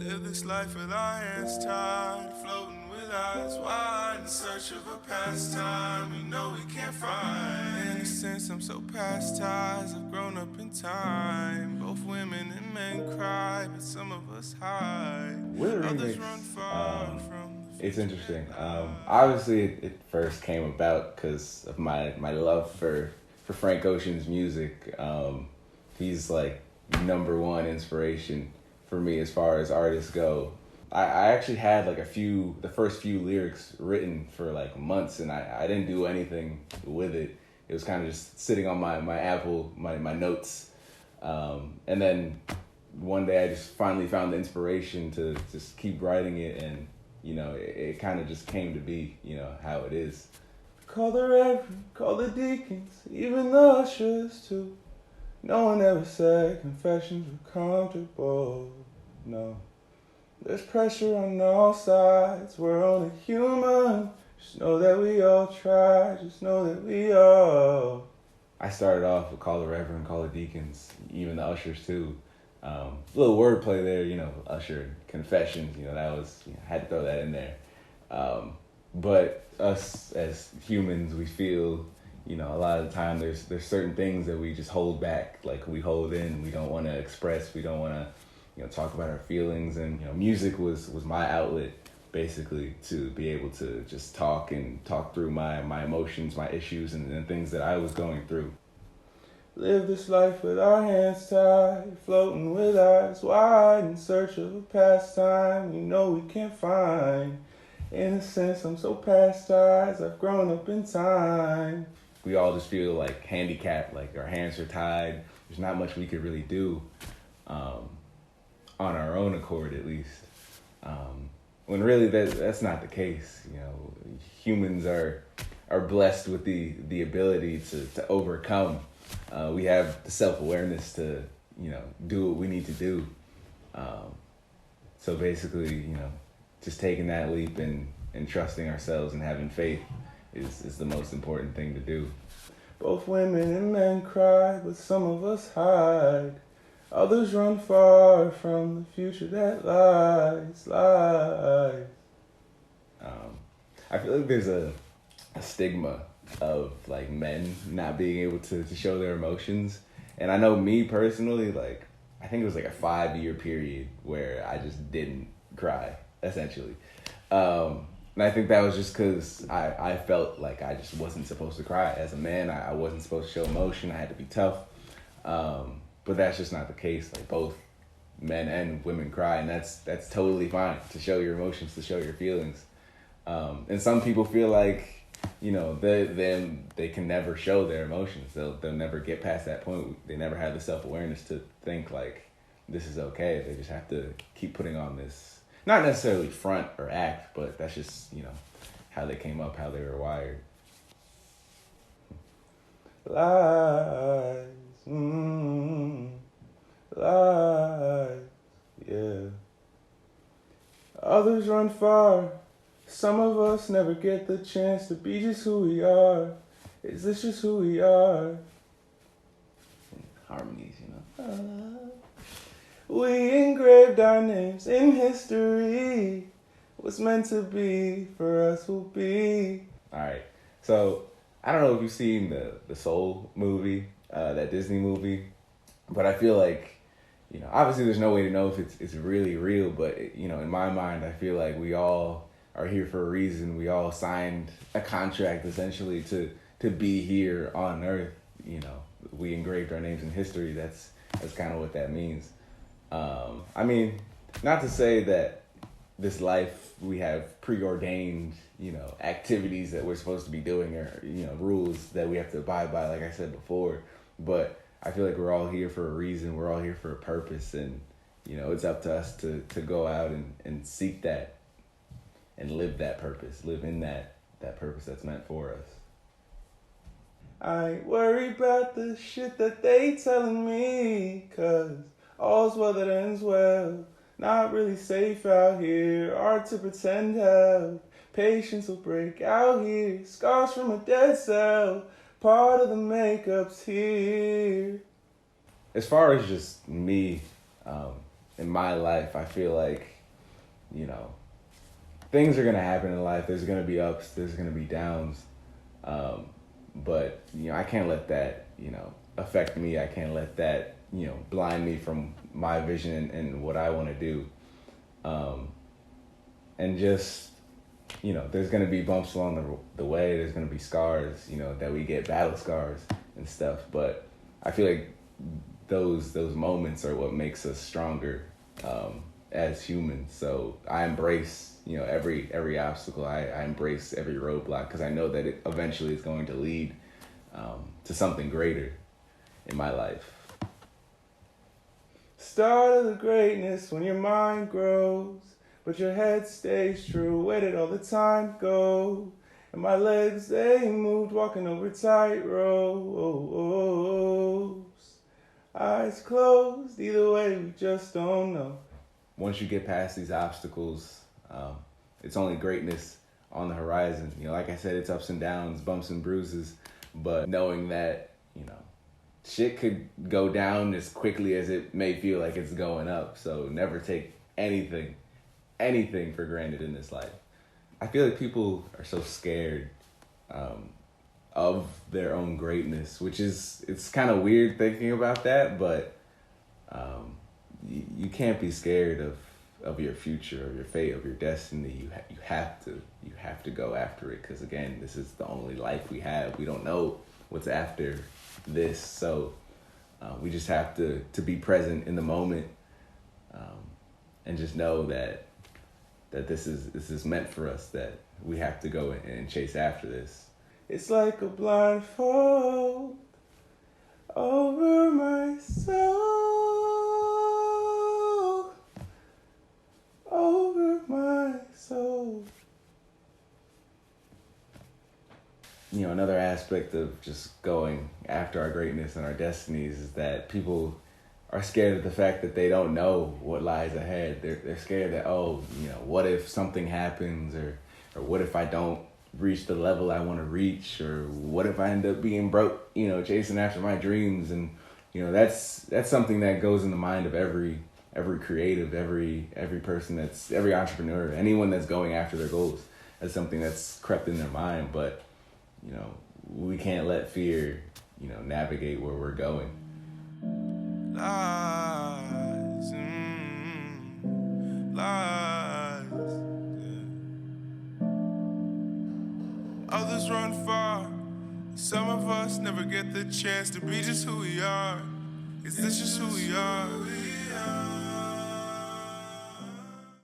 Live this life with our hands tied, floating with eyes wide in search of a pastime we know we can't find. In a sense, I'm so past ties, I've grown up in time. Both women and men cry, but some of us hide. With a Others remix, run far from the it's future interesting. that lies. Obviously, it first came about because of my love for Frank Ocean's music. He's like number one inspiration for me as far as artists go. I actually had like the first few lyrics written for like months, and I didn't do anything with it. It was kind of just sitting on my Apple, my notes. And then one day I just finally found the inspiration to just keep writing it, and it kind of just came to be, how it is. Call the reverend, call the deacons, even the ushers too. No one ever said confessions were comfortable, no. There's pressure on all sides, we're only human. Just know that we all try, just know that we all. I started off with call the reverend, call the deacons, even the ushers too. A little wordplay there, usher, confessions, that was, had to throw that in there. But us as humans, we feel, a lot of the time there's certain things that we just hold back, like we hold in, we don't want to express, we don't want to, talk about our feelings. And, music was my outlet, basically, to be able to just talk through my emotions, my issues, and things that I was going through. Live this life with our hands tied, floating with eyes wide in search of a pastime we know we can't find. In a sense, I'm so past ties, I've grown up in time. We all just feel like handicapped, like our hands are tied. There's not much we could really do, on our own accord at least. When really that's not the case. Humans are blessed with the ability to overcome. We have the self-awareness to, do what we need to do. So basically, just taking that leap and trusting ourselves and having faith is the most important thing to do. Both women and men cry, but some of us hide. Others run far from the future that lies. I feel like there's a stigma of like men not being able to show their emotions. And I know me personally, like, I think it was like a 5-year period where I just didn't cry, essentially. And I think that was just because I felt like I just wasn't supposed to cry. As a man, I wasn't supposed to show emotion. I had to be tough. But that's just not the case. Like, both men and women cry, and that's totally fine to show your emotions, to show your feelings. And some people feel like, they can never show their emotions. They'll never get past that point. They never have the self-awareness to think like this is okay. They just have to keep putting on this, not necessarily front or act, but that's just, how they came up, how they were wired. Lies, lies, yeah. Others run far. Some of us never get the chance to be just who we are. Is this just who we are? Harmonies, We engraved our names in history. What's meant to be for us will be. Alright, so I don't know if you've seen the Soul movie, that Disney movie, but I feel like, obviously there's no way to know if it's really real, but, in my mind, I feel like we all are here for a reason. We all signed a contract essentially to be here on Earth. We engraved our names in history. That's kind of what that means. I mean, not to say that this life we have preordained, activities that we're supposed to be doing, or, rules that we have to abide by, like I said before. But I feel like we're all here for a reason. We're all here for a purpose, and, it's up to us to go out and seek that and live that purpose, live in that purpose that's meant for us. I ain't worried about the shit that they telling me, 'cause all's well that ends well. Not really safe out here, art to pretend help. Patience will break out here, scars from a dead cell. Part of the makeup's here. As far as just me, in my life, I feel like you know, things are gonna happen in life. There's gonna be ups. There's gonna be downs. But I can't let that affect me. I can't let that blind me from my vision and what I want to do. And just there's gonna be bumps along the way. There's gonna be scars. That we get, battle scars and stuff. But I feel like those moments are what makes us stronger as humans. So I embrace every obstacle. I embrace every roadblock because I know that it eventually is going to lead to something greater in my life. Start of the greatness when your mind grows, but your head stays true. Where did all the time go? And my legs, they moved, walking over tightropes. Eyes closed, either way, we just don't know. Once you get past these obstacles, it's only greatness on the horizon. Like I said, it's ups and downs, bumps and bruises, but knowing that, shit could go down as quickly as it may feel like it's going up. So never take anything for granted in this life. I feel like people are so scared of their own greatness, which it's kind of weird thinking about that, but you can't be scared of your future, of your fate, of your destiny. You have to go after it, because again, this is the only life we have. We don't know what's after this, so we just have to be present in the moment, and just know that this is meant for us, that we have to go and chase after this. It's like a blindfold over my soul, over my soul. Another aspect of just going after our greatness and our destinies is that people are scared of the fact that they don't know what lies ahead. They're scared that, what if something happens, or what if I don't reach the level I want to reach, or what if I end up being broke, chasing after my dreams. And that's something that goes in the mind of every creative, every person, every entrepreneur, anyone that's going after their goals. That's something that's crept in their mind. But we can't let fear navigate where we're going. Lies, lies, yeah. Others run far. Some of us never get the chance to be just who we are. Is this just who we are?